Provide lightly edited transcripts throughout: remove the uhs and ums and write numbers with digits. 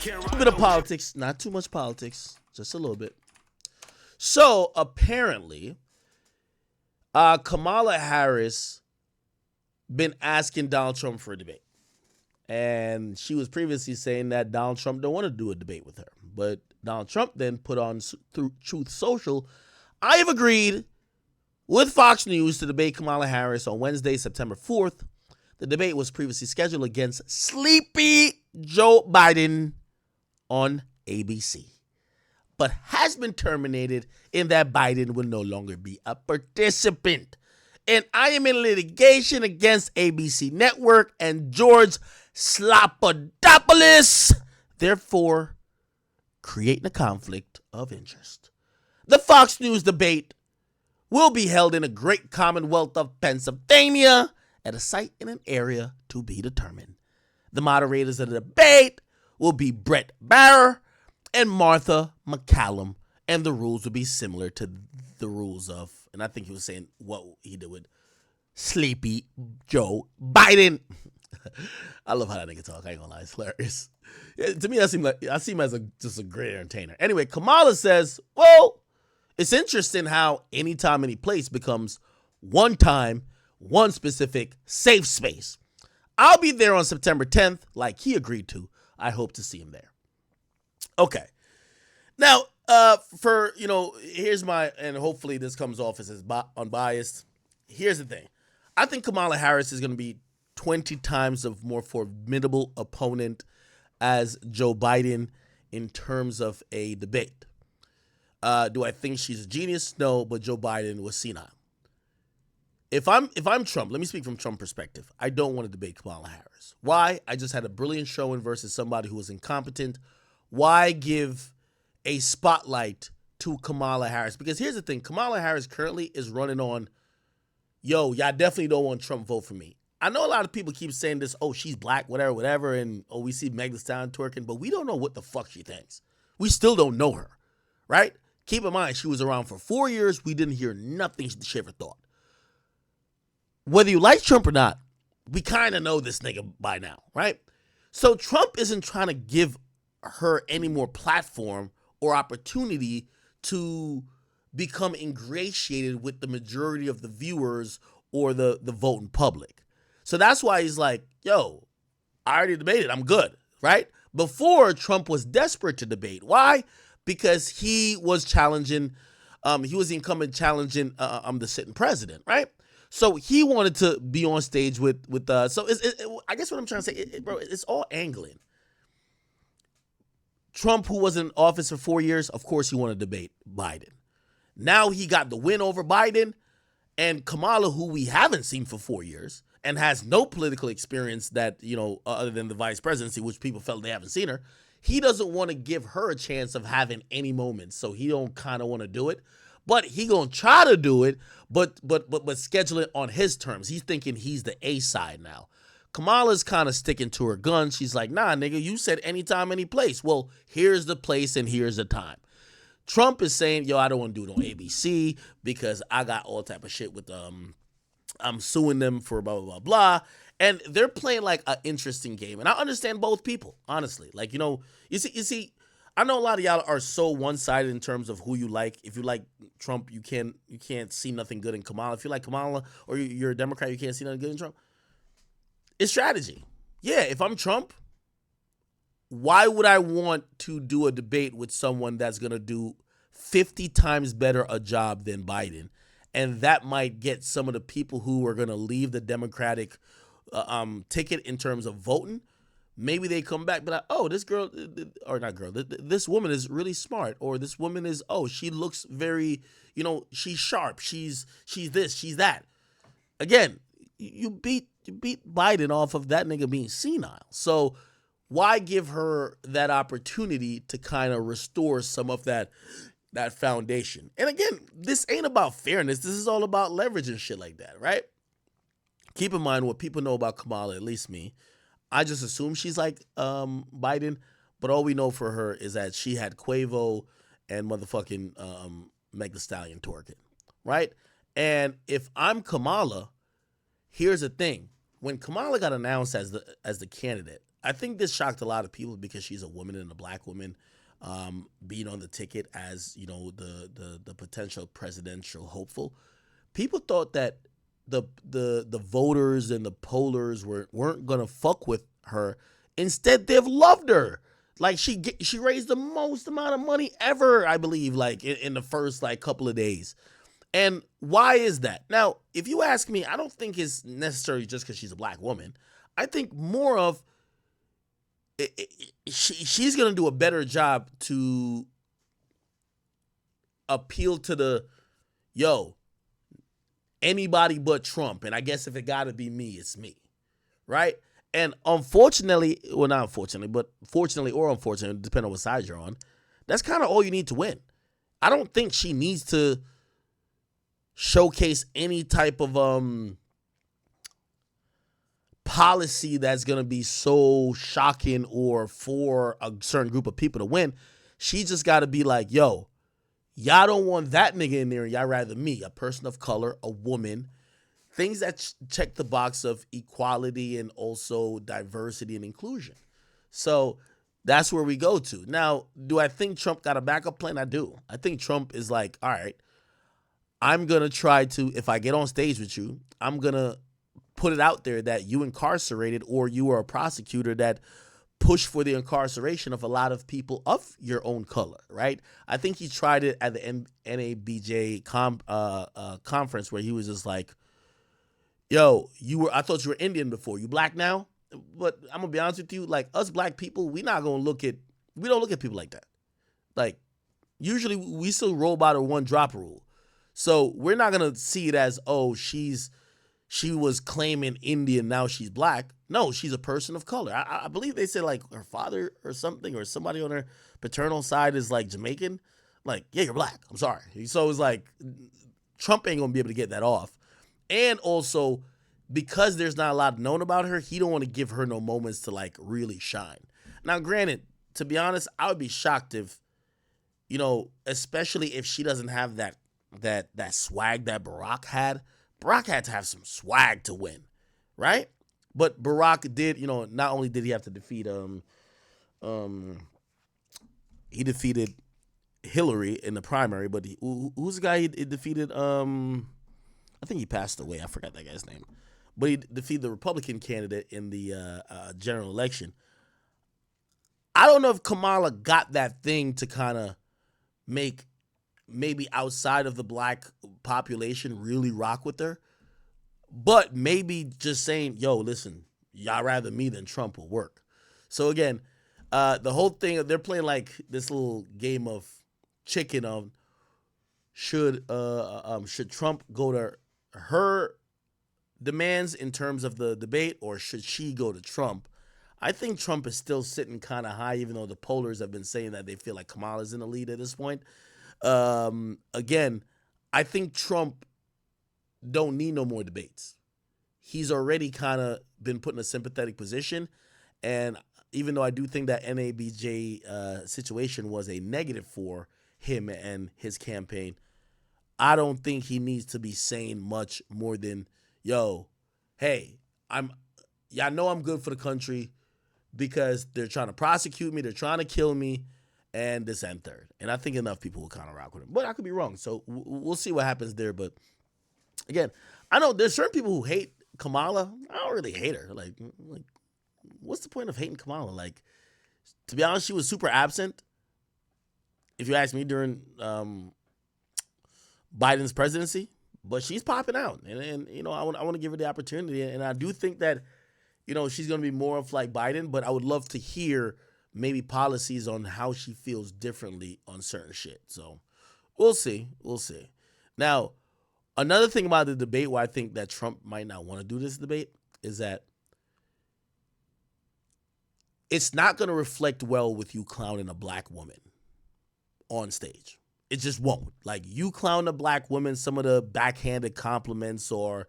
A bit of politics, not too much politics, just a little bit. So apparently, Kamala Harris been asking Donald Trump for a debate. And she was previously saying that Donald Trump don't want to do a debate with her. But Donald Trump then put on through Truth Social, I have agreed with Fox News to debate Kamala Harris on Wednesday, September 4th. The debate was previously scheduled against sleepy Joe Biden on ABC, but has been terminated in that Biden will no longer be a participant. And I am in litigation against ABC Network and George Slopadopoulos, therefore creating a conflict of interest. The Fox News debate will be held in a great Commonwealth of Pennsylvania at a site in an area to be determined. The moderators of the debate will be Brett Baer and Martha McCallum, and the rules will be similar to the rules of, and I think he was saying what he did with Sleepy Joe Biden. I love how that nigga talk. I ain't gonna lie, it's hilarious. Yeah, to me, I see him as just a great entertainer. Anyway, Kamala says, well, it's interesting how anytime, any place becomes one time, one specific safe space. I'll be there on September 10th, like he agreed to. I hope to see him there. Okay. Now, here's my, and hopefully this comes off as unbiased. Here's the thing. I think Kamala Harris is going to be 20 times a more formidable opponent as Joe Biden in terms of a debate. Do I think she's a genius? No, but Joe Biden was senile. If I'm Trump, let me speak from Trump perspective. I don't want to debate Kamala Harris. Why? I just had a brilliant showing versus somebody who was incompetent. Why give a spotlight to Kamala Harris? Because here's the thing. Kamala Harris currently is running on, y'all definitely don't want Trump vote for me. I know a lot of people keep saying this, oh, she's black, whatever, and we see Meg Thee Stallion twerking, but we don't know what the fuck she thinks. We still don't know her, right? Keep in mind, she was around for 4 years. We didn't hear nothing she ever thought. Whether you like Trump or not, we kind of know this nigga by now, right? So Trump isn't trying to give her any more platform or opportunity to become ingratiated with the majority of the viewers or the voting public. So that's why he's like, yo, I already debated. I'm good, right? Before, Trump was desperate to debate. Why? Because he was challenging, he was the incumbent challenging the sitting president, right? So he wanted to be on stage with so I guess what I'm trying to say, bro, it's all angling. Trump, who was in office for 4 years, of course he wanted to debate Biden. Now he got the win over Biden, and Kamala, who we haven't seen for 4 years and has no political experience that, other than the vice presidency, which people felt they haven't seen her, he doesn't want to give her a chance of having any moments. So he don't kind of want to do it. But he gonna try to do it, but schedule it on his terms. He's thinking he's the A side now. Kamala's kind of sticking to her guns. She's like, nah, nigga, you said anytime, any place. Well, here's the place and here's the time. Trump is saying, yo, I don't want to do it on ABC because I got all type of shit with I'm suing them for blah, blah, blah, blah. And they're playing like an interesting game. And I understand both people, honestly. Like, you see, I know a lot of y'all are so one-sided in terms of who you like. If you like Trump, you can't see nothing good in Kamala. If you like Kamala or you're a Democrat, you can't see nothing good in Trump. It's strategy. Yeah, if I'm Trump, why would I want to do a debate with someone that's going to do 50 times better a job than Biden? And that might get some of the people who are going to leave the Democratic ticket in terms of voting. Maybe they come back, but like, oh, this girl, or not girl, this woman is really smart, or this woman is, she looks very, she's sharp, she's this, she's that. Again, you beat Biden off of that nigga being senile. So why give her that opportunity to kind of restore some of that foundation? And again, this ain't about fairness. This is all about leverage and shit like that, right? Keep in mind what people know about Kamala, at least me. I just assume she's like Biden, but all we know for her is that she had Quavo and motherfucking Meg Thee Stallion twerking, right? And if I'm Kamala, here's the thing. When Kamala got announced as the candidate, I think this shocked a lot of people because she's a woman and a black woman, being on the ticket as the potential presidential hopeful. People thought that the voters and the pollers weren't gonna fuck with her. Instead, they've loved her. Like she raised the most amount of money ever, I believe, like in the first like couple of days. And why is that? Now, if you ask me, I don't think it's necessarily just because she's a black woman. I think more of she's going to do a better job to appeal to anybody but Trump. And I guess if it got to be me, it's me. Right? And unfortunately, well, not unfortunately, but fortunately or unfortunately, depending on what side you're on, that's kind of all you need to win. I don't think she needs to showcase any type of policy that's going to be so shocking or for a certain group of people to win. She just got to be like, yo, y'all don't want that nigga in there. Y'all rather me, a person of color, a woman, things that check the box of equality and also diversity and inclusion. So that's where we go to. Now, do I think Trump got a backup plan? I do. I think Trump is like, all right, I'm going to try to, if I get on stage with you, I'm going to put it out there that you incarcerated or you are a prosecutor that pushed for the incarceration of a lot of people of your own color, right? I think he tried it at the NABJ conference where he was just like, yo, I thought you were Indian before. You black now? But I'm going to be honest with you, like us black people, we don't look at people like that. Like usually we still roll by the one drop rule. So we're not going to see it as, oh, she was claiming Indian, now she's black. No, she's a person of color. I believe they said like her father or something or somebody on her paternal side is like Jamaican. Like, yeah, you're black. I'm sorry. So it's like Trump ain't going to be able to get that off. And also because there's not a lot known about her, he don't want to give her no moments to like really shine. Now, granted, to be honest, I would be shocked if, especially if she doesn't have that swag that Barack had. Barack had to have some swag to win, right? But Barack did, not only did he have to defeat he defeated Hillary in the primary, but who's the guy he defeated? I think he passed away. I forgot that guy's name. But he defeated the Republican candidate in the general election. I don't know if Kamala got that thing to kind of make maybe outside of the black population really rock with her. But maybe just saying, yo, listen, y'all rather me than Trump will work. So again, the whole thing, they're playing like this little game of chicken of should Trump go to her demands in terms of the debate or should she go to Trump? I think Trump is still sitting kind of high, even though the pollers have been saying that they feel like Kamala's in the lead at this point. Again, I think Trump don't need no more debates. He's already kind of been put in a sympathetic position. And even though I do think that NABJ situation was a negative for him and his campaign, I don't think he needs to be saying much more than, yo, hey, y'all know I'm good for the country because they're trying to prosecute me, they're trying to kill me, and this and third. And I think enough people will kind of rock with him. But I could be wrong. So we'll see what happens there. But again, I know there's certain people who hate Kamala. I don't really hate her. Like what's the point of hating Kamala? Like, to be honest, she was super absent. If you ask me, during Biden's presidency, but she's popping out. And I want to give her the opportunity. And I do think that, she's going to be more of like Biden, but I would love to hear maybe policies on how she feels differently on certain shit. So we'll see. We'll see. Now, another thing about the debate why I think that Trump might not want to do this debate is that it's not going to reflect well with you clowning a black woman on stage. It just won't. Like, you clown a black woman, some of the backhanded compliments or,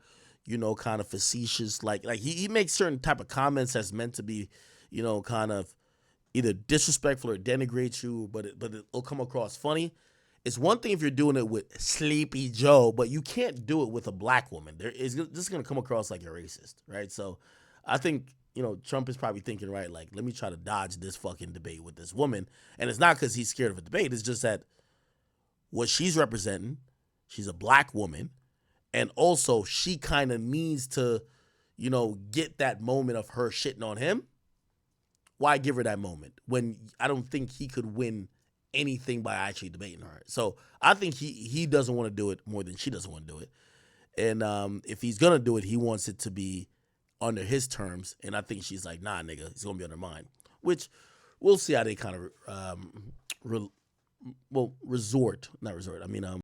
kind of facetious, like he makes certain type of comments that's meant to be, kind of either disrespectful or denigrate you, but it'll come across funny. It's one thing if you're doing it with Sleepy Joe, but you can't do it with a black woman. This is going to come across like you're racist, right? So I think, Trump is probably thinking, right, like, let me try to dodge this fucking debate with this woman. And it's not because he's scared of a debate. It's just that what she's representing, she's a black woman. And also, she kind of needs to, get that moment of her shitting on him. Why give her that moment when I don't think he could win anything by actually debating her? So I think he doesn't want to do it more than she doesn't want to do it. And if he's going to do it, he wants it to be under his terms. And I think she's like, nah, nigga, it's going to be under mine. Which we'll see how they kind of resort. Not resort. I mean,